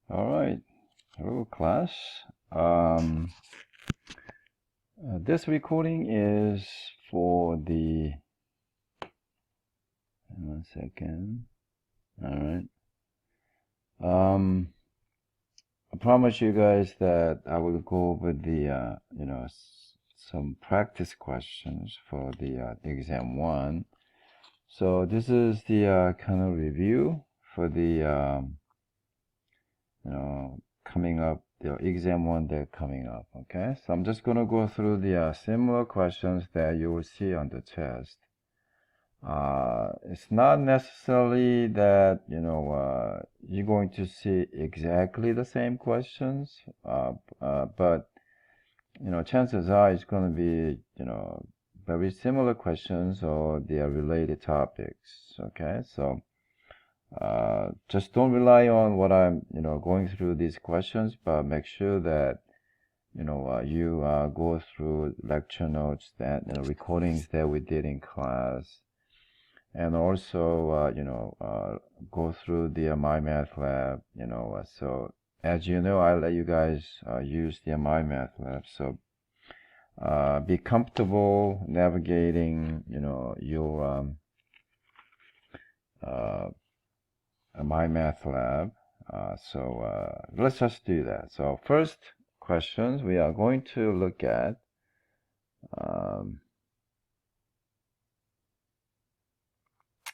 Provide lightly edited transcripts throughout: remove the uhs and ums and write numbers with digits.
All right, hello class. This recording is for the, one second. All right. I promise you guys that I will go over the, some practice questions for the exam one. So this is the kind of review for the, coming up, the exam one that's coming up. Okay, so I'm just going to go through the similar questions that you will see on the test. It's not necessarily that you're going to see exactly the same questions, but chances are it's going to be very similar questions, or they are related topics. Okay, so just don't rely on what I'm going through these questions, but make sure that you go through lecture notes, that recordings that we did in class, and also go through the MyMathLab. So as you know, I let you guys use the MyMathLab, so be comfortable navigating your MyMathLab. So let's just do that. So first questions we are going to look at.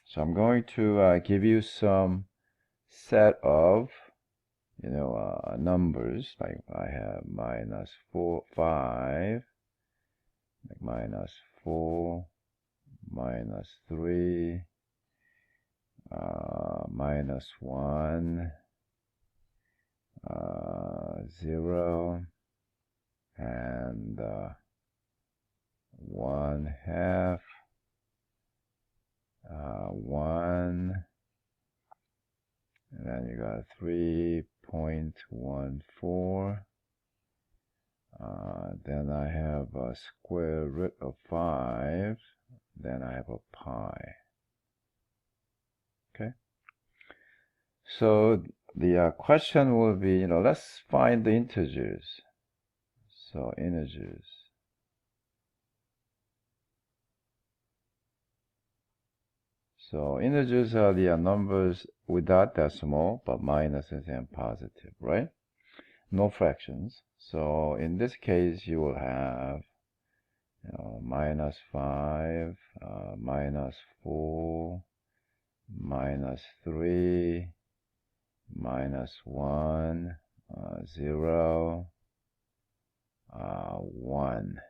So I'm going to give you some set of numbers, like I have -4, 5, like -4, -3, -1, 0, and 1/2, 1, and then you got 3.14. Then I have a square root of 5. Then I have a pi. Okay. So the question will be, let's find the integers. So integers. So integers are the numbers without decimal, but minuses and positive, right? No fractions. So in this case, you will have -5, -4, -3, -1, 0, 1.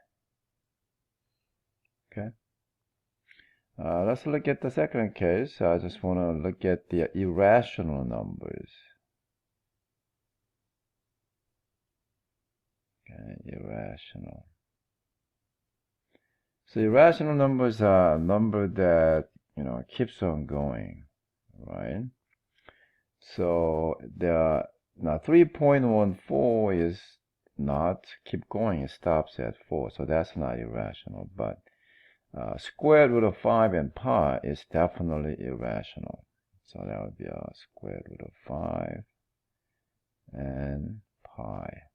Okay. Let's look at the second case. I just want to look at the irrational numbers. Okay, irrational. So irrational numbers are a number that keeps on going, right? So now 3.14 is not keep going. It stops at 4, so that's not irrational. But square root of 5 and pi is definitely irrational. So that would be a square root of 5 and pi.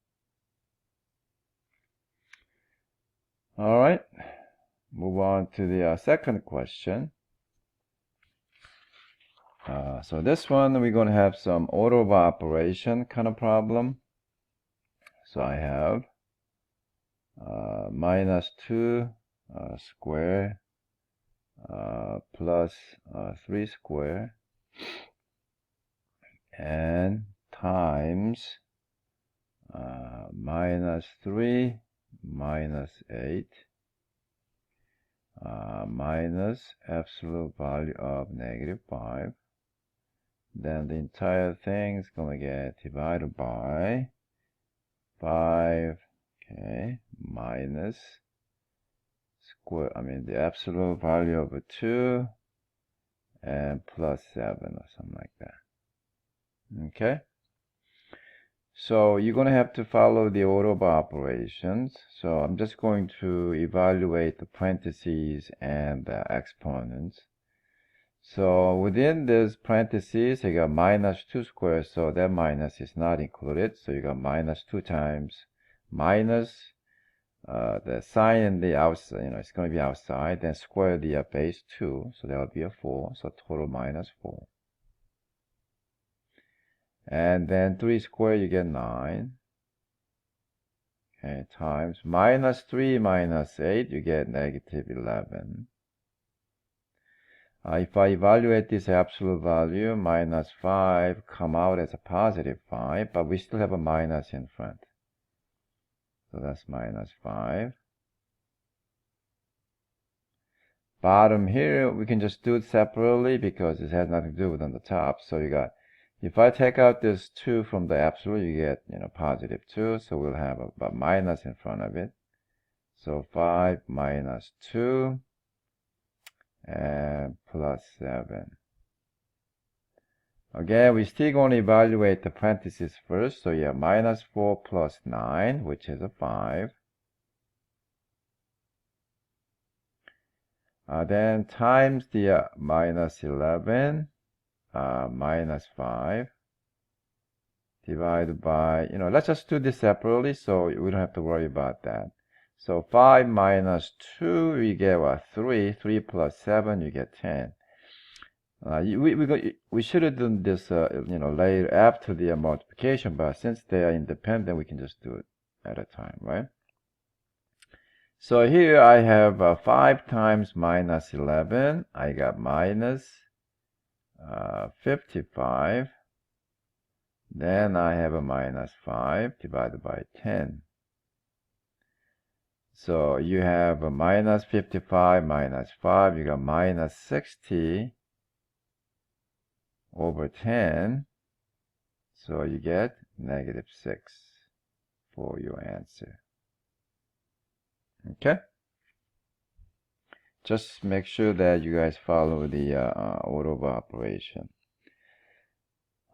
All right, move on to the second question. So this one, we're going to have some order of operation kind of problem. So I have -2 square plus 3 square and times -3 -8 minus absolute value of -5. Then the entire thing is going to get divided by 5, okay, minus the absolute value of 2 and plus 7 or something like that. Okay, so you're going to have to follow the order of operations. So I'm just going to evaluate the parentheses and the exponents. So within this parentheses, you got minus 2 squared, so that minus is not included. So you got minus 2 times minus the sign in the outside, it's going to be outside, then square the base 2, so that will be a 4, so total minus 4. And then 3 squared, you get 9. Okay, times minus 3 minus 8, you get negative 11. If I evaluate this absolute value, minus 5 come out as a positive 5, but we still have a minus in front. So that's minus 5. Bottom here, we can just do it separately because it has nothing to do with on the top. So you got, if I take out this 2 from the absolute, you get, positive 2. So we'll have a minus in front of it. So 5 minus 2 and plus 7. Again, we're still going to evaluate the parentheses first. So yeah, minus 4 plus 9, which is a 5. Then times the minus 11 minus 5 divided by, let's just do this separately so we don't have to worry about that. So 5 minus 2, we get 3. 3 plus 7, you get 10. We should have done this, later after the multiplication, but since they are independent, we can just do it at a time, right? So here I have 5 times minus 11. I got minus 55. Then I have a minus 5 divided by 10. So you have a minus 55 minus 5. You got minus 60 over 10. So you get negative 6 for your answer. Okay? Just make sure that you guys follow the order of operation.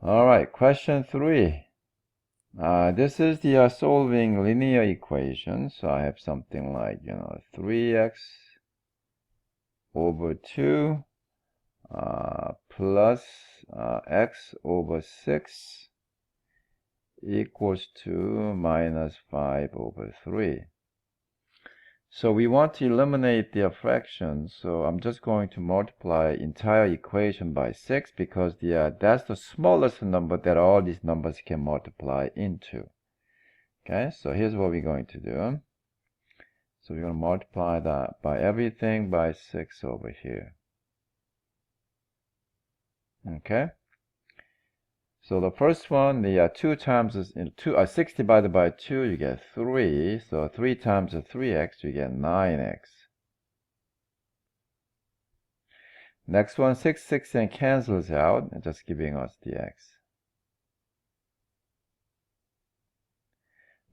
All right, question 3. This is the solving linear equation. So I have something like, 3x over 2 plus x over 6 equals to minus 5 over 3. So we want to eliminate the fraction, so I'm just going to multiply entire equation by 6 because that's the smallest number that all these numbers can multiply into. Okay, so here's what we're going to do. So we're going to multiply that by everything by 6 over here. Okay. So the first one, the 2 times 6 divided by 2, you get 3. So 3 times 3x, you get 9x. Next one, 6, 6, and cancels out, just giving us the x.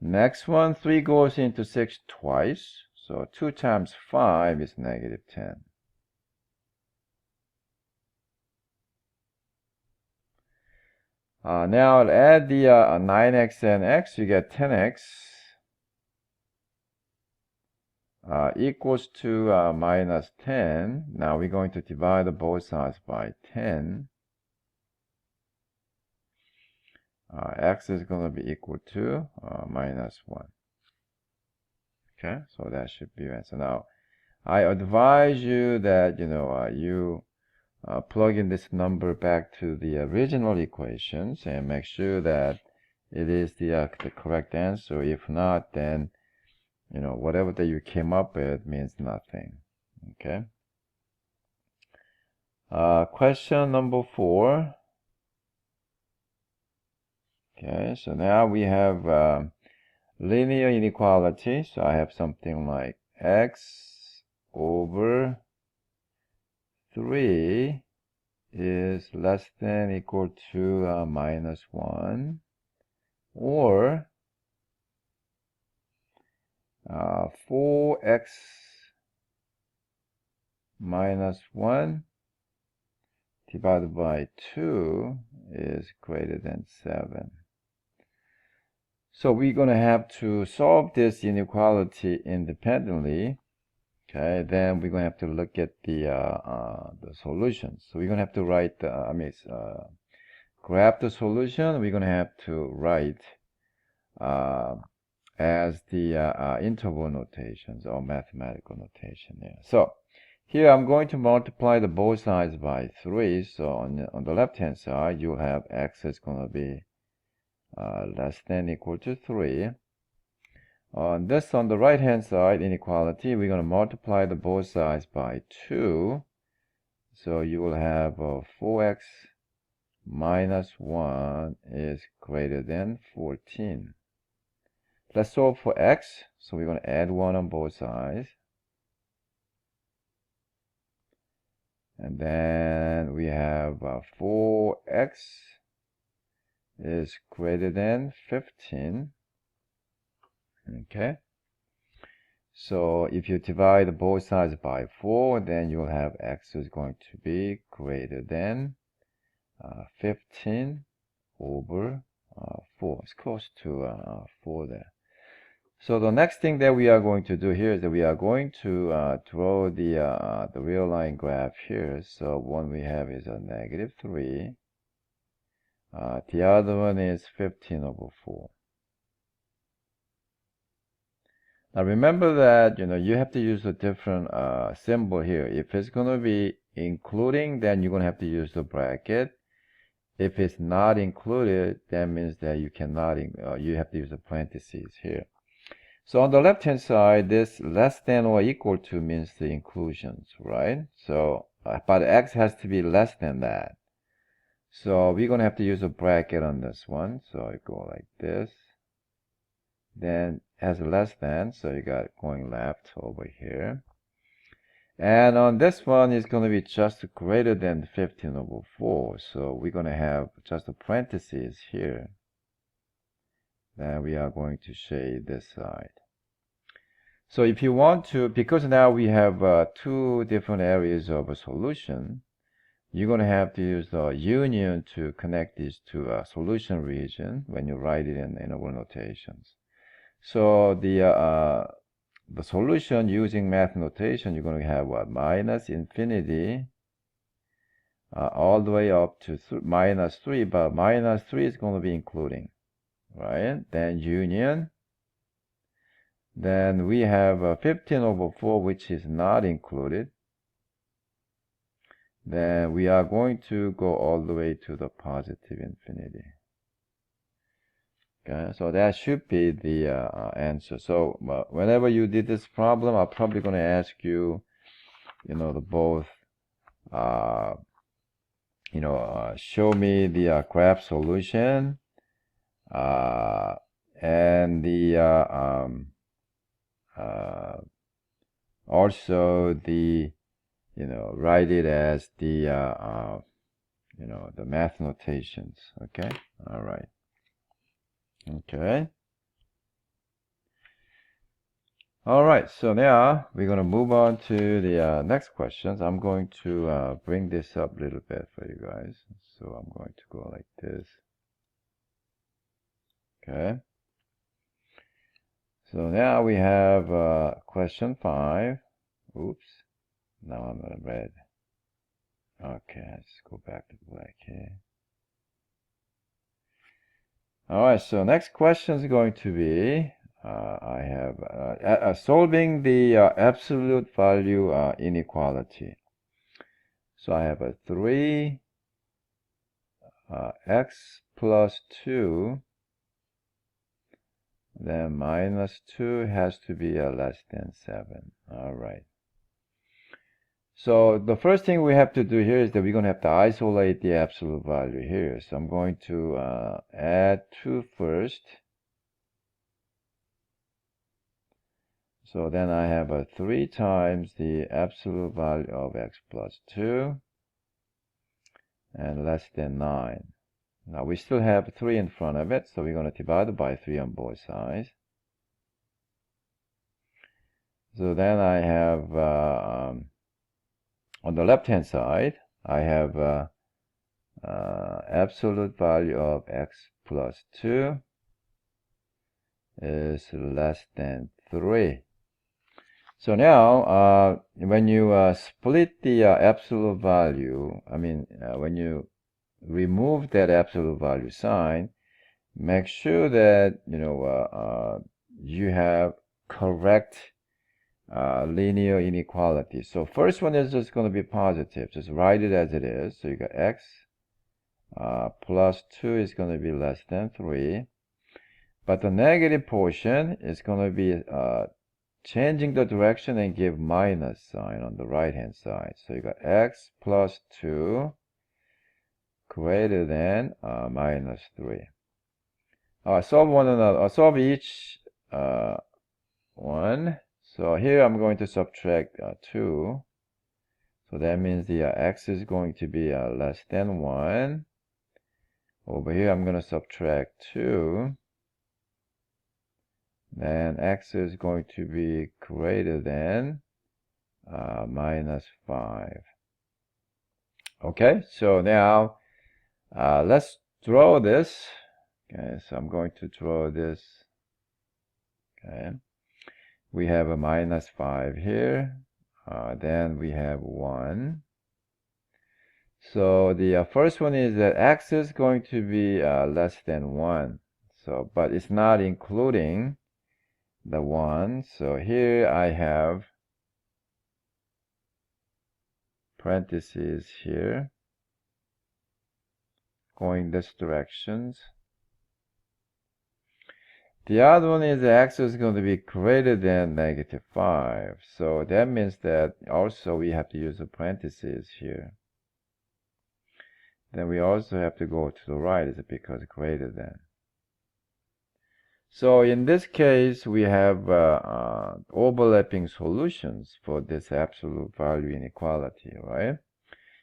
Next one, 3 goes into 6 twice. So 2 times 5 is negative 10. Now add the 9x and x, you get 10x equals to minus 10. Now we're going to divide both sides by 10. X is going to be equal to minus 1. Okay, so that should be your answer. Now, I advise you that, you plug in this number back to the original equations and make sure that it is the correct answer. If not, then, whatever that you came up with means nothing. Okay. Question number 4. Okay, so now we have linear inequality. So I have something like x over 3 is less than equal to minus 1, or 4x minus 1 divided by 2 is greater than 7. So we're going to have to solve this inequality independently. Okay, then we're going to have to look at the solutions. So we're going to have to write, graph the solution. We're going to have to write as the interval notations or mathematical notation there. So here I'm going to multiply the both sides by 3. So on the left hand side, you'll have x is going to be less than or equal to 3. On the right hand side, inequality, we're going to multiply the both sides by 2. So you will have 4x minus 1 is greater than 14. Let's solve for x. So we're going to add 1 on both sides. And then we have 4x is greater than 15. Okay. So if you divide both sides by 4, then you'll have x is going to be greater than 15 over 4. It's close to 4 there. So the next thing that we are going to do here is that we are going to draw the real line graph here. So one we have is a negative 3. The other one is 15 over 4. Now remember that you have to use a different symbol here. If it's going to be including, then you're going to have to use the bracket. If it's not included, that means that you cannot. You have to use the parentheses here. So on the left hand side, this less than or equal to means the inclusions, right? So but x has to be less than that. So we're going to have to use a bracket on this one. So I go like this. Then has less than, so you got going left over here. And on this one, it's going to be just greater than 15 over 4. So we're going to have just a parenthesis here. Then we are going to shade this side. So if you want to, because now we have 2 different areas of a solution, you're going to have to use the union to connect these two solution region when you write it in interval notations. So the solution using math notation, you're going to have what? Minus infinity all the way up to minus 3, but minus 3 is going to be including, right? Then union. Then we have 15 over 4, which is not included. Then we are going to go all the way to the positive infinity. Okay, so that should be the answer. So whenever you did this problem, I'm probably going to ask you, the both, show me the graph solution, and the also the, write it as the, the math notations. Okay, all right. Okay. All right, so now we're going to move on to the next questions. I'm going to bring this up a little bit for you guys. So I'm going to go like this. Okay. So now we have question 5. Oops. Now I'm in red. Okay, let's go back to black here. All right, so next question is going to be, I have solving the absolute value inequality. So I have a 3 x plus 2, then minus 2 has to be less than 7. All right. So the first thing we have to do here is that we're going to have to isolate the absolute value here. So I'm going to add 2 first. So then I have a 3 times the absolute value of x plus 2 and less than 9. Now we still have 3 in front of it, so we're going to divide it by 3 on both sides. So then I have on the left hand side, I have absolute value of x plus 2 is less than 3. So now, when you split the absolute value, when you remove that absolute value sign, make sure that you have correct linear inequality. So first one is just going to be positive. Just write it as it is. So you got x plus 2 is going to be less than 3. But the negative portion is going to be changing the direction and give minus sign on the right hand side. So you got x plus 2 greater than minus 3. Solve each one. So here I'm going to subtract 2. So that means the x is going to be less than 1. Over here I'm going to subtract 2. Then x is going to be greater than minus 5. Okay, so now let's draw this. Okay, so I'm going to draw this. Okay, we have a minus 5 here. Then we have 1. So the first one is that x is going to be less than 1. So, but it's not including the 1. So here I have parentheses here going this directions. The other one is x is going to be greater than negative 5. So that means that also we have to use a parentheses here. Then we also have to go to the right is because greater than. So in this case, we have overlapping solutions for this absolute value inequality, right?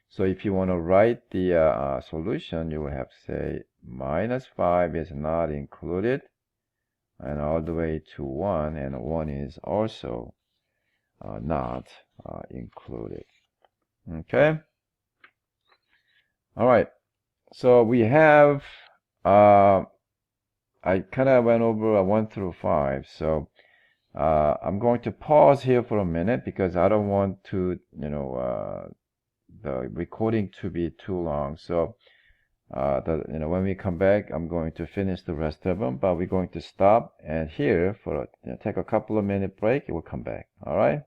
So if you want to write the solution, you will have to say minus 5 is not included, and all the way to 1, and 1 is also not included. Okay? All right. So we have, I kind of went over 1 through 5. So I'm going to pause here for a minute because I don't want to, the recording to be too long. So when we come back, I'm going to finish the rest of them, but we're going to stop and here for take a couple of minute break. It will come back. All right.